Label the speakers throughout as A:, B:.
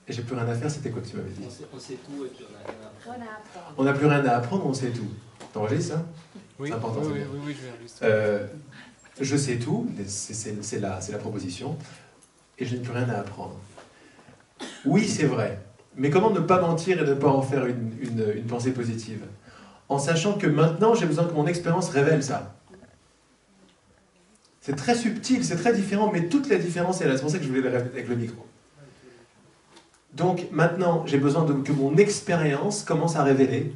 A: Et j'ai plus rien à faire, c'était quoi que tu m'avais dit?
B: On sait tout et puis on n'a rien à apprendre.
A: On n'a plus rien à apprendre, on sait tout. T'enregistres ça?
C: Oui,
A: c'est important,
C: oui,
A: c'est
C: oui,
A: bien.
C: oui, oui, je vais enregistrer.
A: Je sais tout, c'est la proposition, et je n'ai plus rien à apprendre. Oui, c'est vrai. Mais comment ne pas mentir et ne pas en faire une pensée positive? En sachant que maintenant, j'ai besoin que mon expérience révèle ça. C'est très subtil, c'est très différent, mais toute la différence est là. C'est pour ça que je voulais le répéter avec le micro. Donc maintenant, j'ai besoin que mon expérience commence à révéler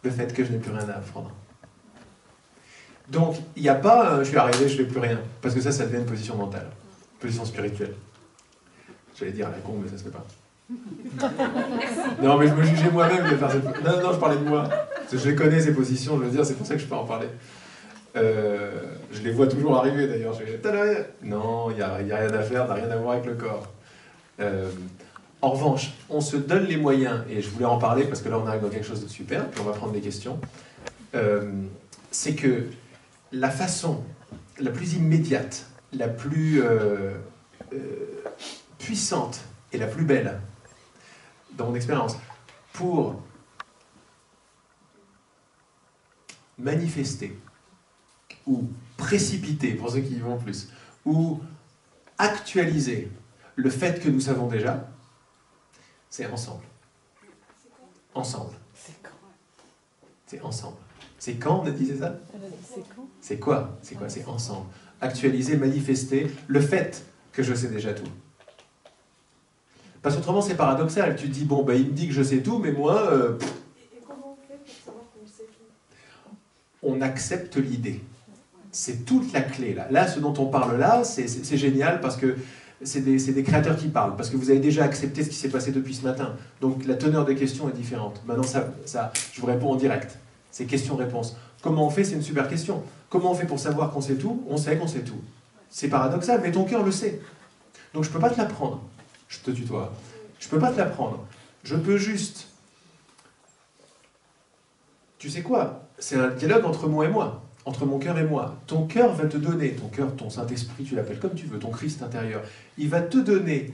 A: le fait que je n'ai plus rien à apprendre. Donc, il n'y a pas je suis arrivé, je ne fais plus rien. Parce que ça devient une position mentale, une position spirituelle. J'allais dire à la con, mais ça ne se fait pas. Non, mais je me jugeais moi-même de faire cette... Non, je parlais de moi. Parce que je les connais, ces positions, je veux dire, c'est pour ça que je peux en parler. Je les vois toujours arriver, d'ailleurs. Non, il n'y a rien à faire, ça n'a rien à voir avec le corps. En revanche, on se donne les moyens, et je voulais en parler parce que là, on arrive dans quelque chose de super, puis on va prendre des questions. C'est que la façon la plus immédiate, la plus puissante et la plus belle, dans mon expérience, pour manifester, ou précipiter, pour ceux qui y vont plus, ou actualiser le fait que nous savons déjà, c'est ensemble. Ensemble. C'est ensemble. C'est quand on a dit ça? C'est quoi? C'est quoi? C'est ensemble. Actualiser, manifester le fait que je sais déjà tout. Parce qu'autrement, c'est paradoxal. Tu te dis, bon, il me dit que je sais tout, mais moi...
D: Et comment on fait pour savoir qu'on sait tout?
A: On accepte l'idée. C'est toute la clé, là. Là, ce dont on parle là, c'est génial parce que c'est des créateurs qui parlent, parce que vous avez déjà accepté ce qui s'est passé depuis ce matin. Donc, la teneur des questions est différente. Maintenant, je vous réponds en direct. C'est question-réponse. Comment on fait? C'est une super question. Comment on fait pour savoir qu'on sait tout? On sait qu'on sait tout. C'est paradoxal, mais ton cœur le sait. Donc, je ne peux pas te l'apprendre. Je te tutoie. Je ne peux pas te l'apprendre. Je peux juste... Tu sais quoi? C'est un dialogue entre moi et moi, entre mon cœur et moi. Ton cœur va te donner, ton cœur, ton Saint-Esprit, tu l'appelles comme tu veux, ton Christ intérieur, il va te donner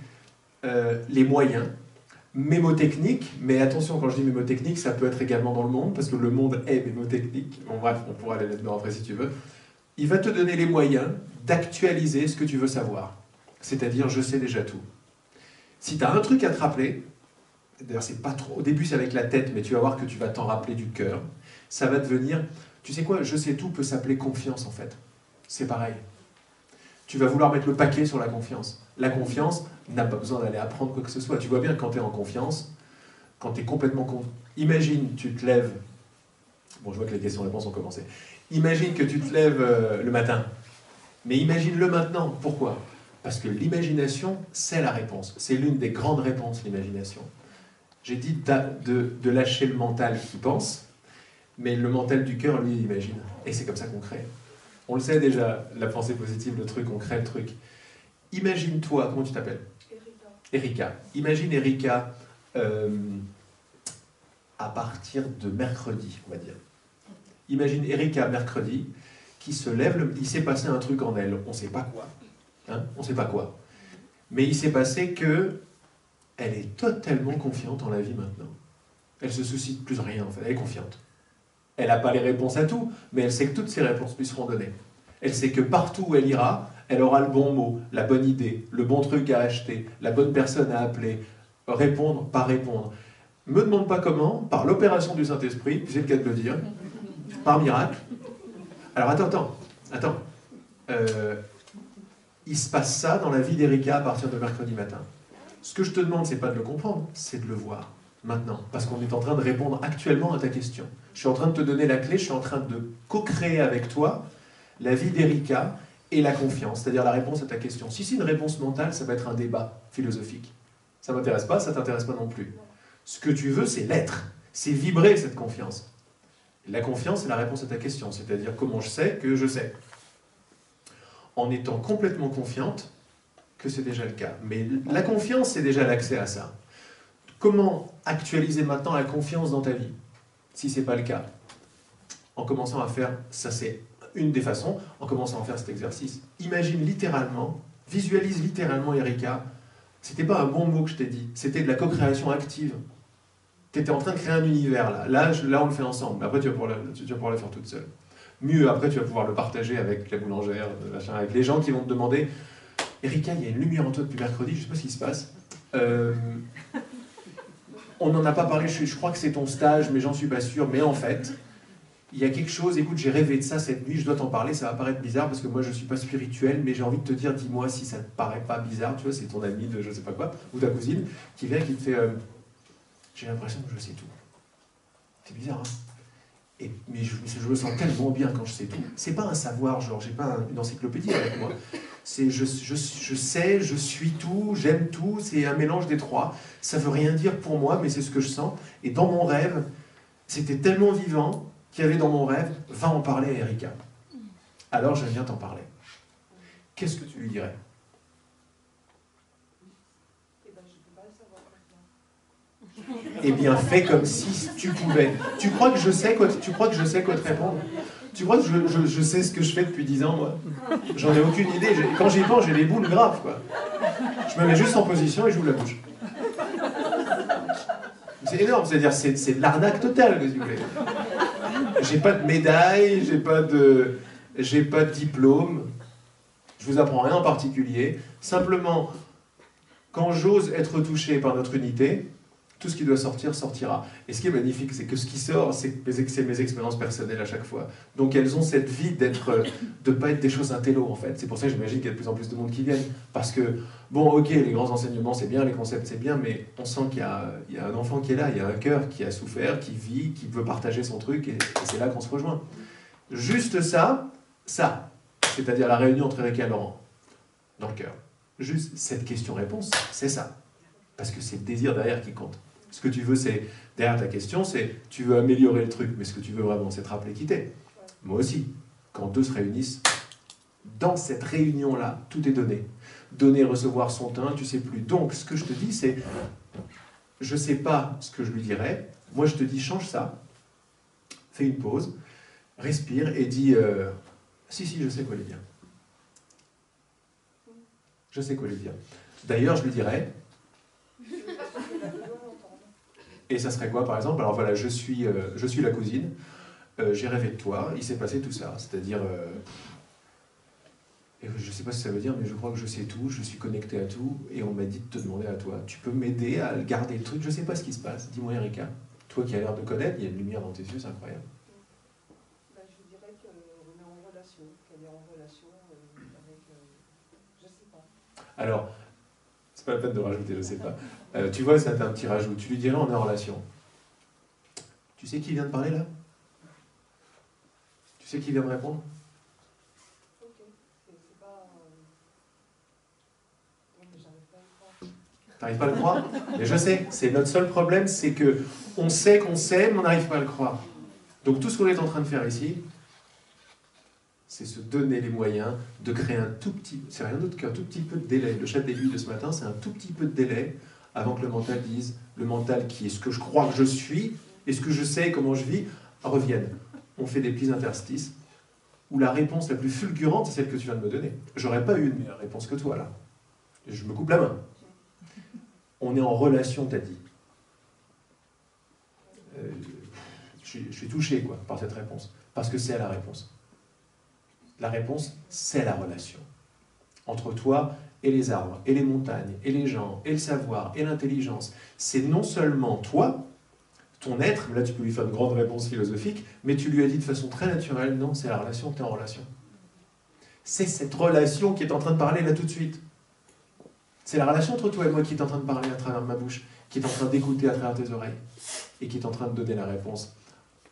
A: les moyens, mémotechniques, mais attention, quand je dis mémotechnique, ça peut être également dans le monde, parce que le monde est mémotechnique. Bon, bref, on pourra aller là-dedans après si tu veux. Il va te donner les moyens d'actualiser ce que tu veux savoir. C'est-à-dire, je sais déjà tout. Si tu as un truc à te rappeler, d'ailleurs, c'est pas trop. Au début, c'est avec la tête, mais tu vas voir que tu vas t'en rappeler du cœur. Ça va devenir... Tu sais quoi? Je sais tout peut s'appeler confiance, en fait. C'est pareil. Tu vas vouloir mettre le paquet sur la confiance. La confiance n'a pas besoin d'aller apprendre quoi que ce soit. Tu vois bien que quand tu es en confiance, quand tu es complètement... Imagine, tu te lèves... Bon, je vois que les questions-réponses ont commencé. Imagine que tu te lèves le matin. Mais imagine-le maintenant. Pourquoi? Parce que l'imagination, c'est la réponse. C'est l'une des grandes réponses, l'imagination. J'ai dit de lâcher le mental qui pense, mais le mental du cœur, lui, il imagine. Et c'est comme ça qu'on crée. On le sait déjà, la pensée positive, le truc, on crée le truc. Imagine-toi, comment tu t'appelles? Erika. Imagine Erika à partir de mercredi, on va dire. Imagine Erika mercredi, qui se lève, il s'est passé un truc en elle, on ne sait pas quoi. Hein, on ne sait pas quoi. Mais il s'est passé que elle est totalement confiante en la vie maintenant. Elle se soucie de plus de rien, en fait. Elle est confiante. Elle n'a pas les réponses à tout, mais elle sait que toutes ses réponses lui seront données. Elle sait que partout où elle ira, elle aura le bon mot, la bonne idée, le bon truc à acheter, la bonne personne à appeler, répondre, pas répondre. Me demande pas comment, par l'opération du Saint-Esprit, c'est le cas de le dire, par miracle. Alors attends. Il se passe ça dans la vie d'Erika à partir de mercredi matin. Ce que je te demande, c'est pas de le comprendre, c'est de le voir, maintenant. Parce qu'on est en train de répondre actuellement à ta question. Je suis en train de te donner la clé, je suis en train de co-créer avec toi la vie d'Erika et la confiance, c'est-à-dire la réponse à ta question. Si c'est une réponse mentale, ça va être un débat philosophique. Ça ne m'intéresse pas, ça ne t'intéresse pas non plus. Ce que tu veux, c'est l'être, c'est vibrer cette confiance. La confiance, c'est la réponse à ta question, c'est-à-dire comment je sais que je sais. En étant complètement confiante, que c'est déjà le cas. Mais la confiance, c'est déjà l'accès à ça. Comment actualiser maintenant la confiance dans ta vie, si ce n'est pas le cas? En commençant à faire, ça c'est une des façons, en commençant à faire cet exercice. Imagine littéralement, visualise littéralement Erika C'était pas un bon mot que je t'ai dit, c'était de la co-création active. Tu étais en train de créer un univers là. Là, on le fait ensemble. Mais après, tu vas pouvoir le faire toute seule. Mieux, après, tu vas pouvoir le partager avec la boulangère, machin, avec les gens qui vont te demander Erika, il y a une lumière en toi depuis mercredi, je sais pas ce qui se passe. On n'en a pas parlé, je crois que c'est ton stage, mais j'en suis pas sûr. Mais en fait, il y a quelque chose, écoute, j'ai rêvé de ça cette nuit, je dois t'en parler, ça va paraître bizarre parce que moi je suis pas spirituel, mais j'ai envie de te dire, dis-moi si ça te paraît pas bizarre, tu vois, c'est ton ami de je sais pas quoi, ou ta cousine, qui vient et qui te fait j'ai l'impression que je sais tout. C'est bizarre, hein? Mais je me sens tellement bien quand je sais tout. C'est pas un savoir, genre, j'ai pas une encyclopédie avec moi. C'est je sais, je suis tout, j'aime tout, c'est un mélange des trois. Ça veut rien dire pour moi, mais c'est ce que je sens. Et dans mon rêve, c'était tellement vivant qu'il y avait dans mon rêve, va en parler à Erika. Alors je viens t'en parler. Qu'est-ce que tu lui dirais? Eh bien, fais comme si tu pouvais. Tu crois que je sais quoi te répondre? Tu crois que je sais ce que je fais depuis 10 ans, moi? J'en ai aucune idée. Quand j'y pense, j'ai les boules graves, quoi. Je me mets juste en position et j'ouvre la bouche. C'est énorme, c'est-à-dire c'est de l'arnaque totale, si vous voulez. J'ai pas de médaille, j'ai pas de diplôme. Je vous apprends rien en particulier. Simplement, quand j'ose être touché par notre unité, tout ce qui doit sortir, sortira. Et ce qui est magnifique, c'est que ce qui sort, c'est mes expériences personnelles à chaque fois. Donc elles ont cette vie de ne pas être des choses intello, en fait. C'est pour ça que j'imagine qu'il y a de plus en plus de monde qui viennent. Parce que, bon, ok, les grands enseignements, c'est bien, les concepts, c'est bien, mais on sent qu'il y a un enfant qui est là, il y a un cœur qui a souffert, qui vit, qui veut partager son truc, et c'est là qu'on se rejoint. Juste ça, c'est-à-dire la réunion entre Erika et Laurent, dans le cœur. Juste cette question-réponse, c'est ça. Parce que c'est le désir derrière qui compte. Ce que tu veux, c'est, derrière ta question, c'est, tu veux améliorer le truc, mais ce que tu veux vraiment, c'est te rappeler qui t'es. Moi aussi, quand deux se réunissent, dans cette réunion-là, tout est donné. Donner, recevoir son teint, tu sais plus. Donc, ce que je te dis, c'est, je sais pas ce que je lui dirais, moi je te dis, change ça, fais une pause, respire et dis, si, je sais quoi lui dire. Je sais quoi lui dire. D'ailleurs, je lui dirais, et ça serait quoi, par exemple? Alors voilà, je suis la cousine, j'ai rêvé de toi, il s'est passé tout ça. C'est-à-dire, et je ne sais pas ce que ça veut dire, mais je crois que je sais tout, je suis connecté à tout, et on m'a dit de te demander à toi. Tu peux m'aider à garder le truc? Je ne sais pas ce qui se passe. Dis-moi, Erika, toi qui as l'air de connaître, il y a une lumière dans tes yeux, c'est incroyable.
D: Ben, je dirais qu'on est en relation, qu'elle est en relation avec... je ne sais pas.
A: Alors, c'est pas la peine de rajouter, je ne sais pas. Tu vois, c'est un petit rajout. Tu lui dirais, on est en relation. Tu sais qui vient de parler là? Tu sais qui vient de répondre?
D: Ok, c'est pas... Non, mais j'arrive pas à le croire.
A: T'arrives pas à le croire? Mais je sais, c'est notre seul problème, c'est que on sait qu'on sait, mais on n'arrive pas à le croire. Donc tout ce qu'on est en train de faire ici, c'est se donner les moyens de créer un tout petit... C'est rien d'autre qu'un tout petit peu de délai. Le chat d'aiguille de ce matin, c'est un tout petit peu de délai avant que le mental dise, le mental qui est ce que je crois que je suis, et ce que je sais, comment je vis, revienne. On fait des petits interstices, où la réponse la plus fulgurante, c'est celle que tu viens de me donner. J'aurais pas eu une meilleure réponse que toi, là. Je me coupe la main. On est en relation, t'as dit. Je suis touché, quoi, par cette réponse. Parce que c'est la réponse. La réponse, c'est la relation. Entre toi et les arbres, et les montagnes, et les gens, et le savoir, et l'intelligence. C'est non seulement toi, ton être, là tu peux lui faire une grande réponse philosophique, mais tu lui as dit de façon très naturelle, non, c'est la relation, tu es en relation. C'est cette relation qui est en train de parler là tout de suite. C'est la relation entre toi et moi qui est en train de parler à travers ma bouche, qui est en train d'écouter à travers tes oreilles, et qui est en train de donner la réponse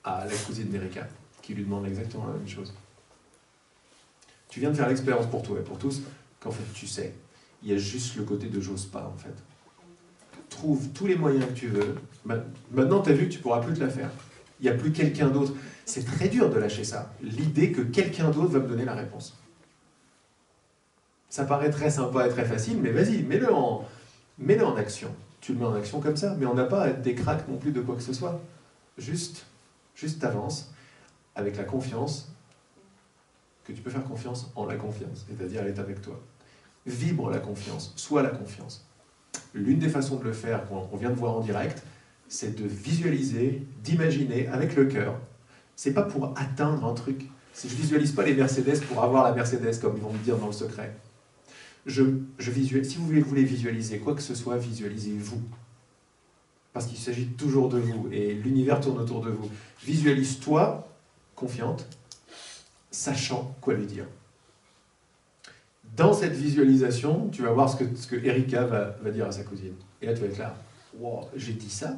A: à la cousine d'Erika, qui lui demande exactement la même chose. Tu viens de faire l'expérience pour toi et pour tous, qu'en fait tu sais, il y a juste le côté de j'ose pas en fait. Trouve tous les moyens que tu veux. Maintenant tu as vu que tu ne pourras plus te la faire. Il n'y a plus quelqu'un d'autre. C'est très dur de lâcher ça. L'idée que quelqu'un d'autre va me donner la réponse. Ça paraît très sympa et très facile, mais vas-y, mets-le en action. Tu le mets en action comme ça, mais on n'a pas à être des cracks non plus de quoi que ce soit. Juste t'avances avec la confiance que tu peux faire confiance en la confiance, c'est-à-dire elle est avec toi. Vibre la confiance, sois la confiance. l'une des façons de le faire, qu'on vient de voir en direct, c'est de visualiser, d'imaginer avec le cœur. C'est pas pour atteindre un truc. Je visualise pas les Mercedes pour avoir la Mercedes, comme ils vont me dire dans le secret. Je visualise, si vous voulez visualiser quoi que ce soit, visualisez-vous. Parce qu'il s'agit toujours de vous, et l'univers tourne autour de vous. Visualise-toi, confiante, sachant quoi lui dire. Dans cette visualisation, tu vas voir ce que Erika va dire à sa cousine. Et là, tu vas être là, wow, j'ai dit ça,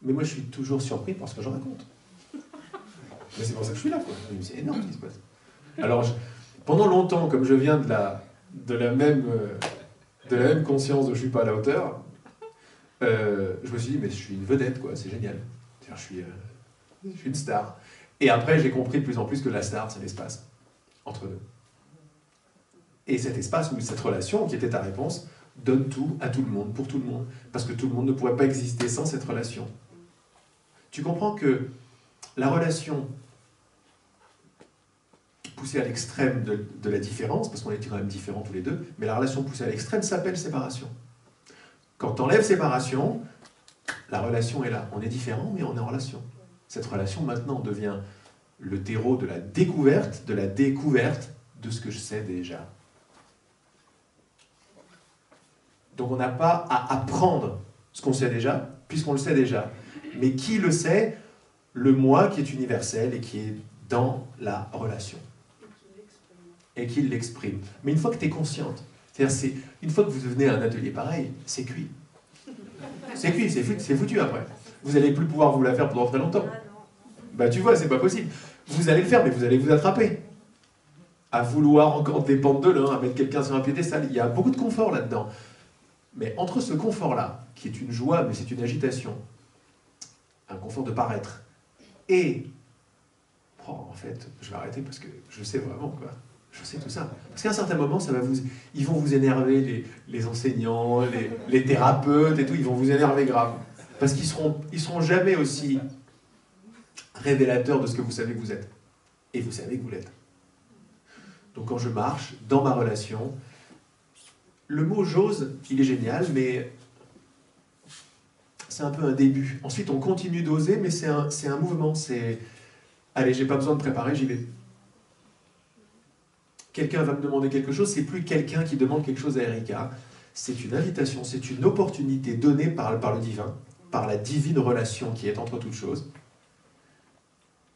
A: mais moi je suis toujours surpris par ce que je raconte. Mais c'est pour ça que je suis là, quoi. C'est énorme ce qui se passe. Alors, pendant longtemps, comme je viens de la même conscience de je suis pas à la hauteur, je me suis dit, mais je suis une vedette, quoi, c'est génial. Je suis une star. Et après, j'ai compris de plus en plus que la star, c'est l'espace entre deux. Et cet espace, ou cette relation, qui était ta réponse, donne tout à tout le monde, pour tout le monde. Parce que tout le monde ne pourrait pas exister sans cette relation. Tu comprends que la relation poussée à l'extrême de la différence, parce qu'on était quand même différents tous les deux, mais la relation poussée à l'extrême s'appelle séparation. Quand tu enlèves séparation, la relation est là. On est différents, mais on est en relation. Cette relation, maintenant, devient le terreau de la découverte de ce que je sais déjà. Donc on n'a pas à apprendre ce qu'on sait déjà, puisqu'on le sait déjà. Mais qui le sait? Le moi qui est universel et qui est dans la relation. Et qui l'exprime. Mais une fois que tu es consciente, c'est-à-dire une fois que vous venez à un atelier pareil, c'est cuit. C'est cuit, c'est foutu après. Vous n'allez plus pouvoir vous la faire pendant très longtemps. Bah tu vois, c'est pas possible. Vous allez le faire, mais vous allez vous attraper. À vouloir encore dépendre de l'un, à mettre quelqu'un sur un piédestal. Il y a beaucoup de confort là-dedans. Mais entre ce confort-là, qui est une joie, mais c'est une agitation, un confort de paraître, et en fait, je vais arrêter parce que je sais vraiment, quoi. Je sais tout ça. Parce qu'à un certain moment, ils vont vous énerver, les enseignants, les thérapeutes et tout, ils vont vous énerver grave. Parce qu'ils seront jamais aussi révélateurs de ce que vous savez que vous êtes. Et vous savez que vous l'êtes. Donc quand je marche, dans ma relation, le mot j'ose, il est génial, mais c'est un peu un début. Ensuite, on continue d'oser, mais c'est un mouvement. C'est, allez, j'ai pas besoin de préparer, j'y vais. Quelqu'un va me demander quelque chose, c'est plus quelqu'un qui demande quelque chose à Erika. C'est une invitation, c'est une opportunité donnée par le divin, par la divine relation qui est entre toutes choses,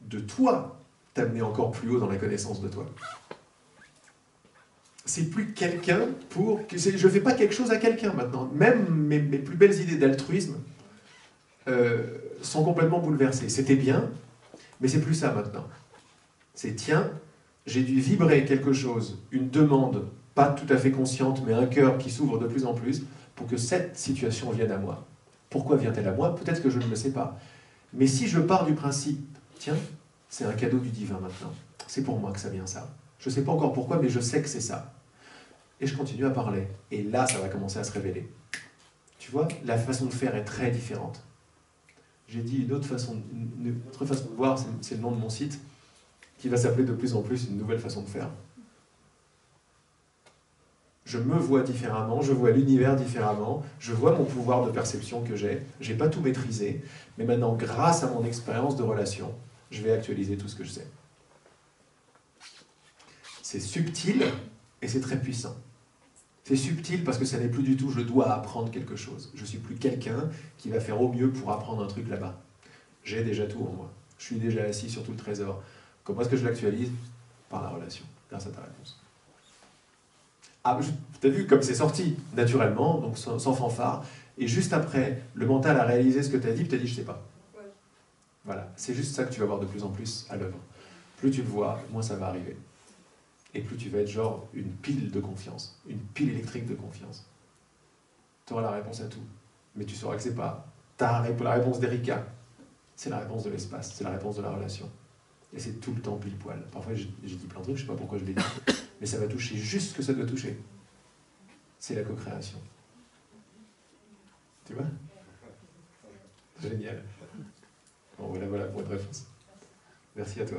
A: de toi t'amener encore plus haut dans la connaissance de toi. C'est plus quelqu'un pour... Je ne fais pas quelque chose à quelqu'un maintenant. Même mes plus belles idées d'altruisme sont complètement bouleversées. C'était bien, mais c'est plus ça maintenant. C'est tiens, j'ai dû vibrer quelque chose, une demande, pas tout à fait consciente, mais un cœur qui s'ouvre de plus en plus, pour que cette situation vienne à moi. Pourquoi vient-elle à moi? Peut-être que je ne le sais pas. Mais si je pars du principe, tiens, c'est un cadeau du divin maintenant. C'est pour moi que ça vient ça. Je ne sais pas encore pourquoi, mais je sais que c'est ça. Et je continue à parler. Et là, ça va commencer à se révéler. Tu vois, la façon de faire est très différente. J'ai dit une autre façon de voir, c'est le nom de mon site, qui va s'appeler de plus en plus une nouvelle façon de faire. Je me vois différemment, je vois l'univers différemment, je vois mon pouvoir de perception que j'ai. Je n'ai pas tout maîtrisé, mais maintenant, grâce à mon expérience de relation, je vais actualiser tout ce que je sais. C'est subtil et c'est très puissant. C'est subtil parce que ça n'est plus du tout « je dois apprendre quelque chose ». Je ne suis plus quelqu'un qui va faire au mieux pour apprendre un truc là-bas. J'ai déjà tout en moi. Je suis déjà assis sur tout le trésor. Comment est-ce que je l'actualise? Par la relation, grâce à ta réponse. Ah, tu as vu comme c'est sorti naturellement, donc sans fanfare, et juste après, le mental a réalisé ce que tu as dit, puis tu as dit « je ne sais pas ». Voilà, c'est juste ça que tu vas voir de plus en plus à l'œuvre. Plus tu le vois, moins ça va arriver. Et plus tu vas être genre une pile de confiance, une pile électrique de confiance. Tu auras la réponse à tout. Mais tu sauras que c'est pas la réponse d'Erika. C'est la réponse de l'espace, c'est la réponse de la relation. Et c'est tout le temps pile poil. Parfois j'ai dit plein de trucs, je ne sais pas pourquoi je l'ai dit. Mais ça va toucher juste ce que ça doit toucher. C'est la co-création. Tu vois? Génial. Bon, voilà pour une réponse. Merci à toi.